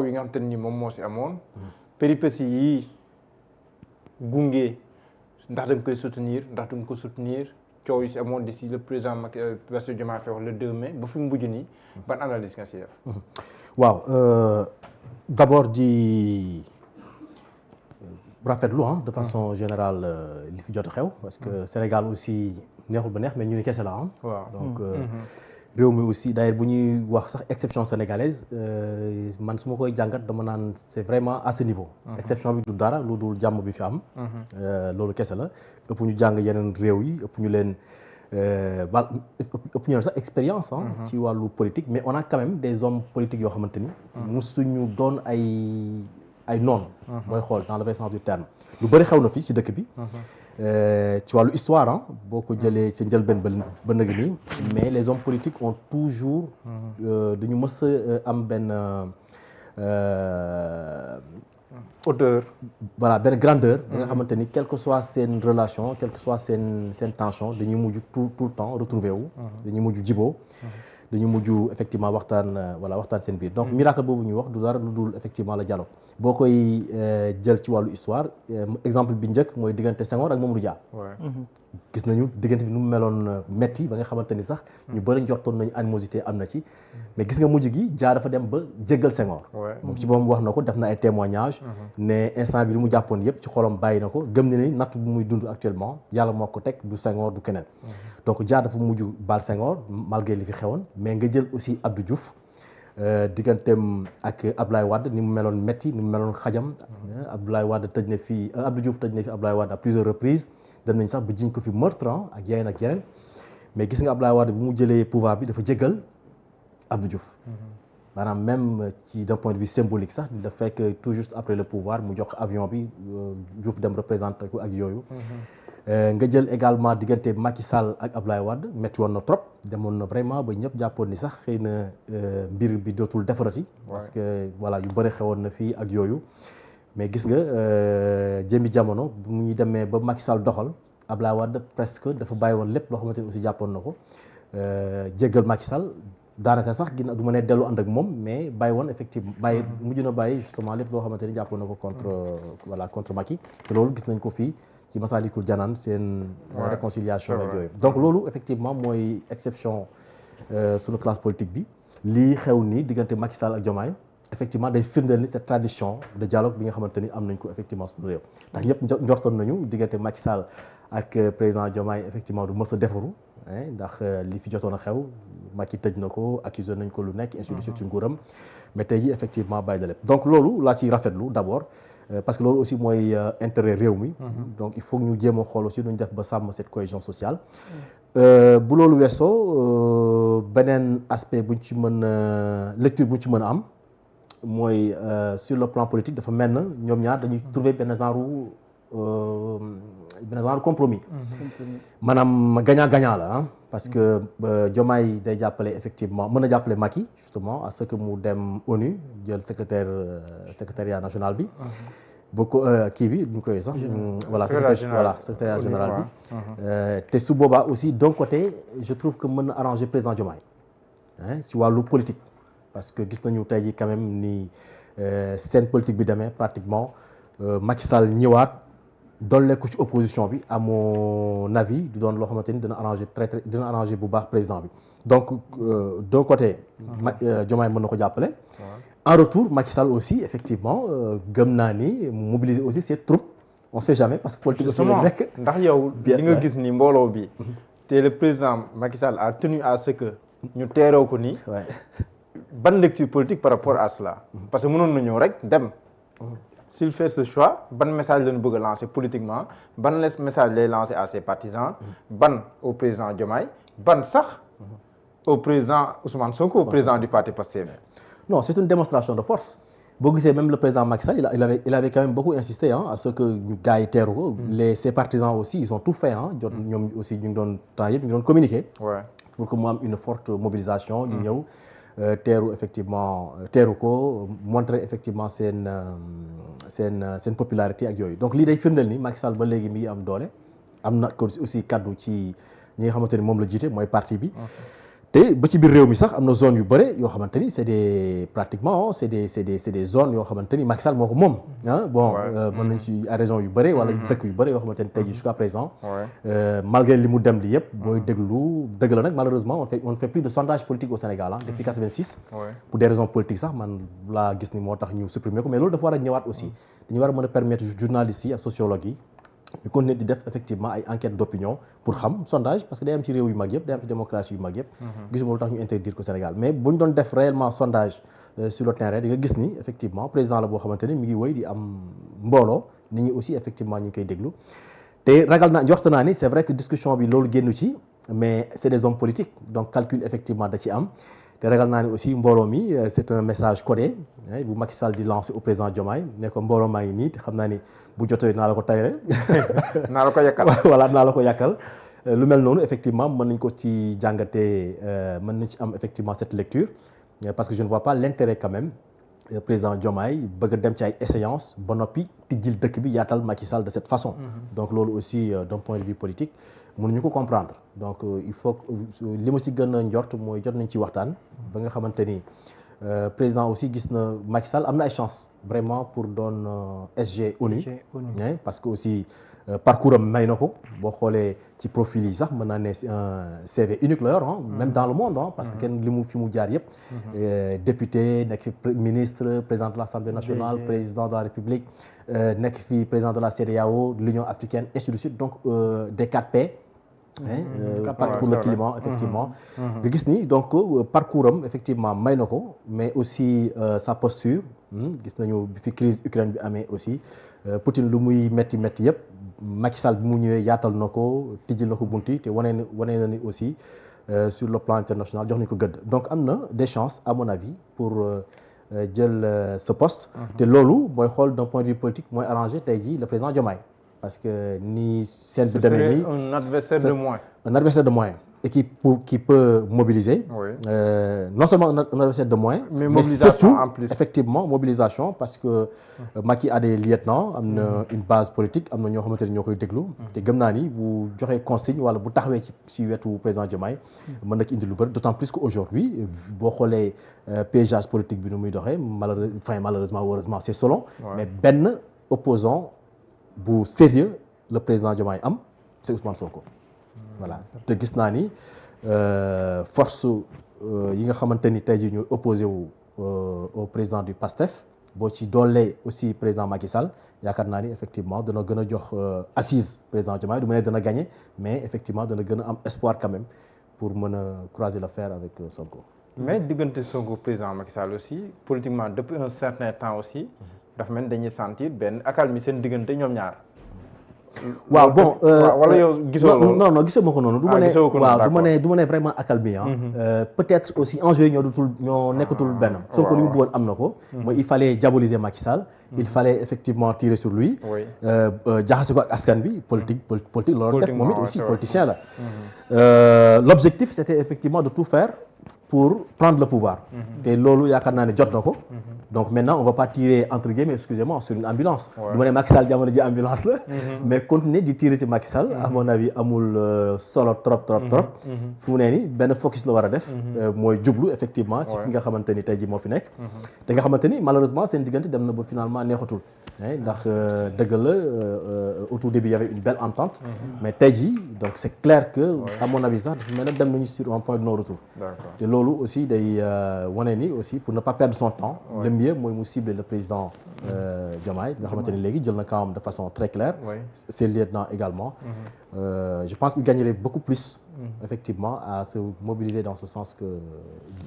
yi nga xam te ni moom moo si amoon péripéties yi gunge ndax da nga koy soutenir ndax du nga ko soutenir coow yi si amoon d'ici le président Bassirou Diomaye Faye wax le 2 mai ba fi mu mujj nii ban analyse nga si def. waaw d'abord di rafetlu de façon générale li fi jot a xew parce que Sénégal aussi neexul ba neex mais ñu ni kese la waaw donc réew mi aussi d'ailleurs bu ñuy wax sax exception sénégalaise man su ma koy jàngat dama naan c'est vraiment à ce niveau. exception bi du dara lu dul jàmm bi fi am. loolu kese la ëpp ñu jàng yeneen réew yi ëpp ñu leen ëpp ñu leen sax expérience ci wàllu politique mais on a quand même des hommes politiques yoo xamante ni. musuñu doon ay noonu. booy xool dans le vrai sens du terme. lu bëri xew na fi ci dëkk bi. ci wàllu histoire boo ko jëlee ci njëlbeen ba nëg nii mais les hommes politiques ont toujours dañu mës a am benn hauteur. voilà benn grandeur da nga xamante ni quelle que soit seen relation quelle que soit seen tension dañuy mujj tout le temps retrouver wu dañuy mujj jiboo dañu mujj effectivement waxtaan seen biir donc miracle boobu ñuy wax du dara lu dul effectivement la dialogue boo koy jël ci wàllu histoire exemple bi njëkk mooy diggante Senghor ak Mamadou Dia. gis nañu diggante bi nu mu meloon metti ba nga xamante ni sax ñu bëri njortoon nañu animosité am na ci mais gis nga mujj gi Dia dafa dem ba jéggal Senghor. moom ci boppam wax na ko def na ay témoignages ne instant bi li mu jàppoon yëpp ci xolam bàyyi na ko gëm na ni natt bu muy dund actuellement yàlla moo ko teg du Senghor du keneen. donc Dia dafa mujj baal Senghor malgré li fi xewoon mais nga jël aussi Abdou Diouf digganteem ak Abdoulaye Wade ni mu meloon metti ni mu meloon xajam. Abdoulaye Wade tëj na fi Abdou Diouf tëj na fi Abdoulaye Wade à plusieurs reprises dem nañ sax ba jiñ ko fi meurtre ak yeneen mais gis nga Abdoulaye Wade bu mu jëlee pouvoir bi dafa jéggal Abdou Diouf. maanaam même ci d'un point de vue symbolique sax da fekk tout juste après le pouvoir mu jox avion bi Diouf dem représenté ko ak yooyu. nga jël également diggante Macky Sall ak Abdoulaye Wade metti woon na trop demoon na vraiment ba ñëpp jàppoon ni sax xëy na mbir bi dootul defarati. parce que voilà yu bëri xewoon na fii ak yooyu. mais gis nga jëmmi jamono bu ñu demee ba Macky Sall doxal Abdoulaye Wade presque dafa bàyyi woon lépp loo xamante ni aussi jàppoon na ko jéggal Macky Sall daanaka sax ginnaaw du ma ne dellu ànd ak moom mais bàyyi woon effectivement mujj na bàyyi justement lépp loo xamante ni jàppoon na ko contre Macky te loolu gis nañ ko fii. ci Massalikul Jinaan seen réconciliation ak yooyu donc loolu effectivement mooy exception sunu classe politique bi lii xew nii diggante Macky Sall ak Diomaye effectivement day firndeel ni cette tradition de dialogue bi nga xamante ni am nañ ko effectivement suñu réew ndax ñëpp njortoon nañu diggante Macky Sall ak président Diomaye effectivement du mës a defaru ndax li fi jotoon a xew Macky tëj na ko accusé nañ ko lu nekk ainsi de suite ci nguuram mais tey jii effectivement bàyyi na lépp donc loolu laa ciy rafetlu d'abord parce que loolu aussi mooy intérêt réew mi. donc il faut que ñu jéem a xool aussi nu ñu def ba sàmm cette cohésion sociale. bu loolu weesoo beneen aspect buñ ci mën lecture buñ ci mën a am mooy sur le plan politique dafa mel na ñoom ñaar dañuy trouver benn genre compromis. maanaam gagnant-gagnant la parce que Diomaye day jàppale effectivement mën na jàppale Macky justement à ce que mu dem ONU jël secrétariat national bi. bu ko kii bi ñu koy sax. voilà secrétariat général bi. te su boobaa aussi d'un côté je trouve que mën na arranger président Diomaye ci wàllu politique. parce que gis nañu tey jii quand même ni seen politique bi demee pratiquement Macky Sall ñëwaat. dolleeku ci opposition bi à mon avis du doon loo xamante ni dina arranger bu baax président bi donc d'un côté Diomaye mën na ko jàppale en retour Macky Sall aussi effectivement gëm naa ni mobiliser aussi ses troupes on sait jamais parce que politique aussi la nekk ndax yow li nga gis ni mbooloo bi te le président Macky Sall a tenu à ce que ñu teeroo ko nii ban lecture politique par rapport à cela parce que mënoon na ñëw rek dem s'il fait ce choix ban message lañu bëgg a lancer politiquement ban message lay lancer à ses partisans ban au président Diomaye ban sax au président Ousmane Sonko au président du parti Pastef. non c'est une démonstration de force boo gisee même le président Macky Sall il avait quand même beaucoup insisté à ce que ñu gars yi teeru ko ses partisans aussi ils ont tout fait jot ñoom aussi ñu ngi doon temps yëpp ñu ngi doon communiquer pour que mu am une forte mobilisation ñu ñëw teeru ko montrer effectivement seen popularité ak yooyu donc lii day firndeel ni Macky Sall ba léegi mi ngi am doole am na aussi kaddu ci ñi nga xamante ni moom la jiite mooy parti bi te ba ci biir réew mi sax am na zone yu bëre yoo xamante ni c'est des pratiquement c'est des zones yoo xamante ni Macky Sall moo ko moom ah bon mën nañ ci à raison yu bëre wala dëkk yu bëre yoo xamante ni tey jii jusqu'à présent malgré li mu dem li yëpp booy déglu dëgg la nag malheureusement on ne fait plus de sondage politique au Sénégal depuis 86 pour des raisons politiques sax man laa gis ni moo tax ñu supprimer ko mais loolu dafa war a ñëwaat aussi dañu war a mën a permettre journalistes yi ak sociologues yi ñu continuer di def effectivement ay enquête d'opinion pour xam sondage parce que day am ci réew yu mag yëpp day am ci démocratie yu mag yëpp gisuma lu tax ñu interdire ko Sénégal mais bu ñu doon def réellement sondage sur le terrain di nga gis ni effectivement président la boo xamante ni mi ngi wéy di am mbooloo nit ñi aussi effectivement ñu ngi koy déglu te ragal naa njort naa ni c'est vrai que discussion bi loolu génnu ci mais c'est des hommes politiques donc calcul effectivement da ci am te ragal naa ni aussi mbooloo mi c'est un message codé bu Macky Sall di lancer au président Diomaye ne ko mbooloo maa ngi nii te xam naa ni bu jotee naa la ko tayre naa la ko yàkkal voilà naa la ko yàkkal lu mel noonu effectivement mën nañ ko ci jàngatee mën nañ ci am effectivement cette lecture parce que je ne vois pas l'intérêt quand même président Diomaye bëgg a dem ci ay échéances ba noppi tijjil dëkk bi yaatal Macky Sall de cette façon donc loolu aussi d'un point de vue politique mënuñu ko comprendre donc il faut li ma si gën a njort mooy jot nañ ci waxtaan ba nga xamante ni président aussi gis na Macky Sall am na ay chance vraiment pour doon SG ONU parce que aussi parcours am may na ko boo xoolee ci profil yi sax mën naa ne CV unique la yor même dans le monde parce que kenn li mu fi mu jaar yëpp député nekk fi ministre président de l'Assemblée nationale président de la République nekk fi président de la CEDEAO de l'Union africaine ainsi de suite donc des 4P pacte pour le climat effectivement nga gis ni donc parcours am effectivement may na ko mais aussi sa posture gis nañu bi fi crise Ukraine bi amee aussi Poutine lu muy métti yëpp Macky Sall bi mu ñëwee yaatal na ko tijjil na ko bunti te wane na ni aussi sur le plan international jox nañu ko gëdd donc am na des chances à mon avis pour jël ce poste te loolu mooy xool d'un point de vue politique mooy arrangé tey jii le président Diomaye parce que ni seen bi demee nii un adversaire de moins. Un adversaire de moins et qui peut mobiliser. Non seulement un adversaire de moins, mais surtout en plus. Effectivement mobilisation parce que Macky a des lieutenants am na une base politique am na ñoo xamante ne ñoo koy déglu. te gëm naa ni bu joxee consigne wala bu taxawee ci wetu président Diomaye mën na ci indi lu bëri d'autant plus que aujourd'hui boo xoolee paysage politique bi nu muy doxee malheureusement heureusement c'est selon. mais benn opposant bu sérieux le président Diomaye am c'est Ousmane Sonko. voilà te gis naa ni force yi nga xamante ni tey jii ñooy opposé wu au président du PASTEF boo ci doolee aussi président Macky Sall yaakaar naa ni effectivement dana gën a jox assise président Diomaye du ma ne dana gagner mais effectivement dana gën a am espoir quand même pour mën a croiser le fer avec Sonko. mais diggante Sonko président Macky Sall aussi politiquement depuis un certain temps aussi dafa mel dañuy sentir benn accalmie seen diggante ñoom ñaar. waaw bon wala yow gisoo loolu non gisoo ma ko noonu. du ma ne vraiment accalmie peut-être aussi enjeu yi ñoo nekkatul benn. Sonko li mu bëggoon am na ko. mooy il fallait diaboliser Macky Sall. il fallait effectivement tirer sur lui. jaxase ko ak askan bi politique loolu def moom it aussi politicien la. L'objectif c'était effectivement de tout faire pour prendre le pouvoir. te loolu yaakaar naa ne jot na ko. donc maintenant on va pas tirer entre guillemets excusez-moi sur une ambulance. du ma ne Macky Sall jamono ji ambulance la. mais continuer di tirer ci Macky Sall. à mon avis amul solo trop. fu mu ne nii benn focus la war a def. mooy jublu effectivement ci ki nga xamante ni tey jii moo fi nekk. te nga xamante ni malheureusement seen diggante dem na ba finalement neexatul. ndax dëgg la au tout début il y avait une belle entente. mais tey jii donc c'est clair que à mon avis sax dafa mel ne dem nañu sur un point de non retour. te loolu aussi day wane ni aussi pour ne pas perdre son temps. le mieux mooy mu cibler le président Diomaye nga xamante ni léegi jël na kawam de façon très claire. ses lieutenants également. Je pense qu'il gagnerait beaucoup plus. Effectivement à se mobiliser dans ce sens que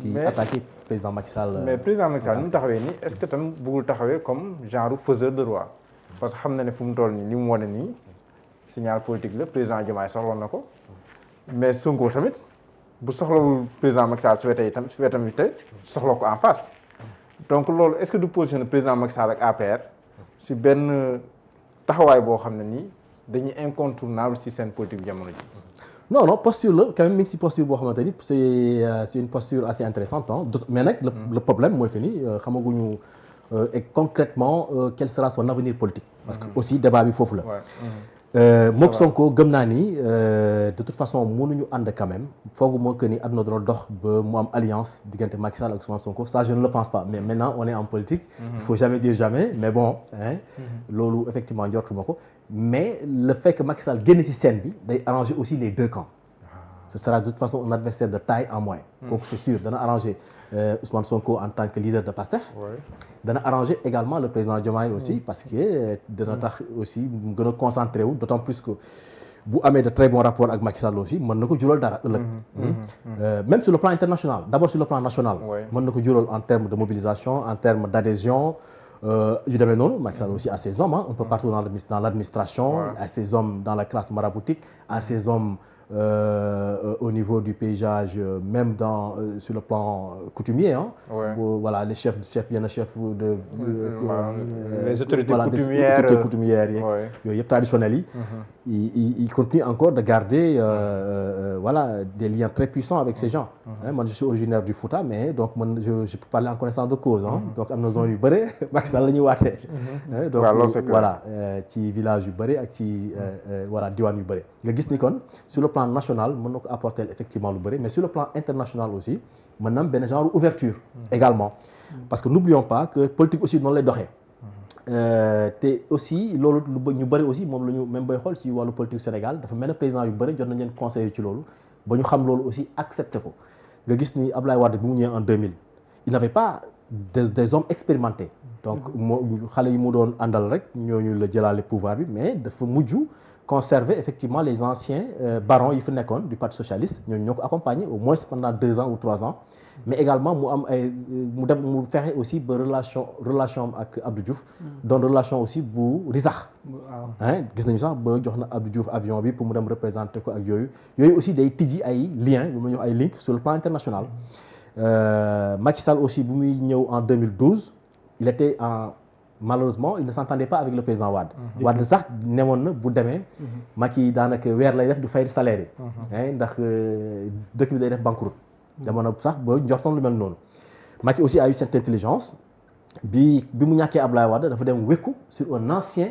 di attaquer président Macky Sall. mais président Macky Sall ni mu taxawee nii est-ce que tam bëggul taxawee comme genre faiseur de roi parce que xam na ne fu mu toll nii li mu wane nii signal politique la président Diomaye soxla na ko mais Sonko tamit bu soxlawul président Macky Sall su wetam bi tey soxla ko en face donc loolu est-ce que du positionner président Macky Sall ak APR si benn taxawaay boo xam ne nii dañuy incontournable si seen politique jamono ji. non posture la quand même mi ngi si posture boo xamante ni c'est une posture assez intéressante mais nag le problème mooy que ni xamaguñu et concrètement quel sera son avenir politique parce que aussi débat bi foofu la mook Sonko gëm naa ni de toute façon mënuñu ànd quand même foogu moo que ni àdduna doon dox ba mu am alliance diggante Macky Sall ak Ousmane Sonko ça je ne le pense pas mais maintenant on est en politique. Il faut jamais dire jamais mais bon loolu effectivement njortuma ko mais le fait que Macky Sall génn ci scène bi day arranger aussi les deux camps. Ce sera de toute façon un adversaire de taille en moins. kooku c'est sûr dana arranger Ousmane Sonko en tant que leader de PASTEF. dana arranger également le président Diomaye aussi parce que dana tax aussi mu gën a concentré wu d'autant plus que bu amee de très bons rapports ak Macky Sall aussi mën na ko jural dara ëllëg. Même sur le plan international d'abord sur le plan national. mën na ko jural en termes de mobilisation en termes d'adhésion. yu demee noonu Macky Sall aussi a ses hommes un peu partout dans l'administration. a ses hommes dans la classe maraboutique a ses hommes. Au niveau du paysage même sur le plan coutumier voilà les chefs yenn chefs de les autorités coutumières yooyu yëpp traditionnels yi il continue encore de garder voilà des liens très puissants avec ces gens man je suis originaire du Fouta mais donc man je peux parler en connaissance de cause donc am na zone yu bëri Macky Sall la ñuy waatee donc voilà ci village yu bëri ak ci voilà diwaan yu bëri nga gis ni kon sur le plan national mën na ko apporter effectivement lu bëri mais sur le plan international aussi mën na am benn genre ouverture également parce que n'oublions pas que politique aussi noonu lay doxee te aussi loolu ñu bëri aussi moom la ñu même booy xool ci wàllu politique Sénégal dafa mel ne président yu bëri jot nañ leen conseiller ci loolu ba ñu xam loolu aussi accepté ko nga gis ni Abdoulaye Wade bi mu ñëwee en 2000 il n'avait pas des hommes expérimentés donc moo xale yi mu doon àndal rek ñooñu la jëlaale pouvoir bi mais dafa mujj conserver effectivement les anciens barons yi fi nekkoon du parti socialiste ñooñu ñoo ko accompagné au moins pendant 2 ans ou 3 ans mais également mu am ay mu fexe aussi ba relation ak Abdou Diouf doon relation aussi bu ritax gis nañu sax ba jox na Abdou Diouf avion bi pour mu dem représenter ko ak yooyu aussi day tijji ay liens bu ma ñëw ay link sur le plan international Macky Sall aussi bu muy ñëw en 2012 il était malheureusement il ne s'entendait pas avec le président Wade. Wade sax newoon na bu demee. Macky daanaka weer lay def du fay salaire yi. ndax dëkk bi day def banqueroute. demoon na sax ba njortoon lu mel noonu. Macky aussi a eu cette intelligence bi mu ñàkkee Abdoulaye Wade dafa dem wékku sur un ancien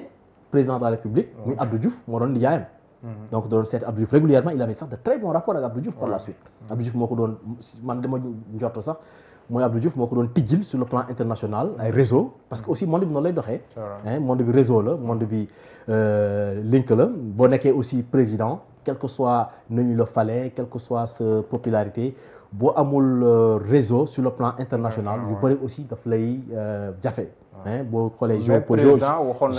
président de la République. muy Abdou Diouf moo doon nijaayam. donc doon seet Abdou Diouf régulièrement il avait sax de très bons rapports ak Abdou Diouf par la suite. Abdou Diouf moo ko doon man dama njorto sax. mooy Abdou Diouf moo ko doon tijjil sur le plan international ay réseau parce que aussi monde bi noonu lay doxee monde bi réseau la monde bi link la boo nekkee aussi président quel que soit nañu la fale quelle que soit sa popularité boo amul réseau sur le plan international yu bëri aussi daf lay jafe boo xoolee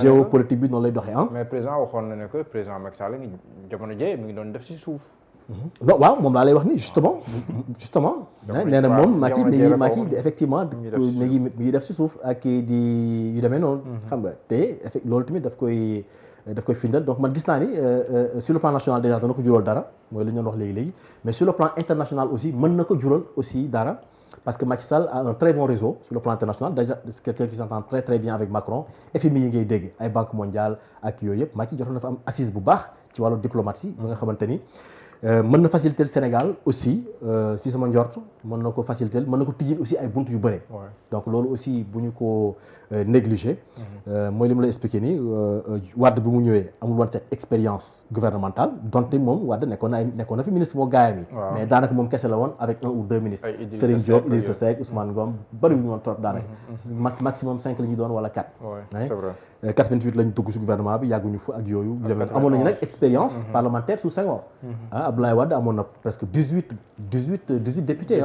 géopolitique bi noonu lay doxee mais président waxoon na ne que président Macky Sall ngi jamono jee mi ngi doon def ci suuf non waaw moom laa lay wax ni justement nee na moom Macky effectivement mi ngi def ci suuf ak di yu demee noonu xam nga te loolu tamit daf koy firndeel donc man gis naa ni sur le plan national déjà dana ko jural dara mooy li ñu doon wax léegi mais sur le plan international aussi mën na ko jural aussi dara parce que Macky Sall a un très bon réseau sur le plan international déjà c'est quelqu'un qui s'entend très très bien avec Macron FMI yi ngay dégg ay banque mondiale ak yooyu yëpp Macky jotoon na fa am assise bu baax ci wàllu diplomatie ba nga xamante ni mën na faciliter le Sénégal aussi si sama njort mën na ko faciliter mën na ko tijjil aussi ay buntu yu bëre. donc loolu aussi bu ñu ko négliger. mooy li ma la expliqué nii Wade bi mu ñëwee amul woon cette expérience gouvernementale donte moom Wade nekkoon na fi ministre moo gaayam yi. mais daanaka moom kese la woon avec 1 ou 2 ministres. Serigne Diop Idrissa Seck Ousmane Ngom bëri wu ñu woon trop daanaka. maximum 5 la ñuy doon wala 4. c'est vrai 88 lañ dugg ci gouvernement bi yàgguñu fa ak yooyu. amoon nañu nag expérience parlementaire sous Senghor. Abdoulaye Wade amoon na presque 18 députés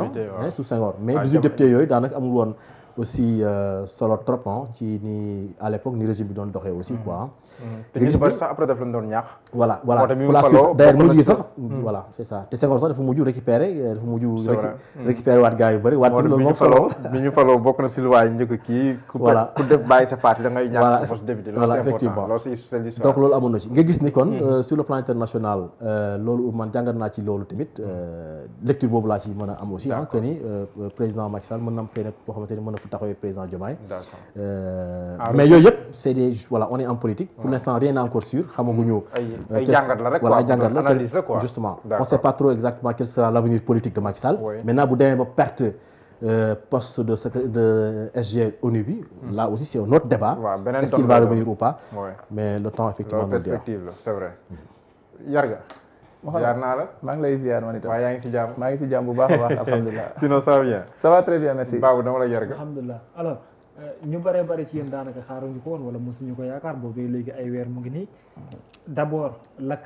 sous Senghor mais 18 députés yooyu daanaka amul woon aussi solo trop ci ni à l'époque ni régime bi doon doxee aussi quoi. te ñu bari sax après daf leen doon ñaax. voilà pour la suite d'ailleurs mujj sax voilà c'est ça te Senghor sax dafa mujj récupérer waat gars yu bëri waat loolu moom solo bi ñu faloo bokk na si lu waay njëkk kii voilà ku def bàyyi sa parti da ngay ñàkk sa poste député voilà effectivement donc loolu amoon na ci nga gis ni kon sur le plan international loolu man jàngat naa ci loolu tamit lecture boobu laa ci mën a am aussi que ni président Macky Sall mën na am xëy na boo xamante ni mën na fu taxawee président Diomaye mais yooyu yëpp c'est des voilà on est en politique pour l'instant rien n'est encore sûr xamaguñu ay jàngat la rek voilà ay jàngat la analyse la quoi justement on sait pas trop exactement quel sera l'avenir politique de Macky Sall maintenant bu demee ba perte poste de SG ONU bi. Là aussi c'est un autre débat. waaw est-ce qu'il va revenir ou pas. Ouais. mais le temps effectivement nous dira. perspective la c'est vrai. Yarga. ziar naa la. maa ngi lay ziar man itam. waaye yaa ngi ci jàmm. maa ngi ci jàmm bu baax a baax alhamdulilah. sinon ça va bien. ça va très bien merci. Babou dama la Yarga. alhamdulilah alors ñu bëree bëri ci yéen daanaka xaaruñu ko woon wala mosuñu ko yaakaar boobu léegi ay weer mu ngi nii d'abord lakk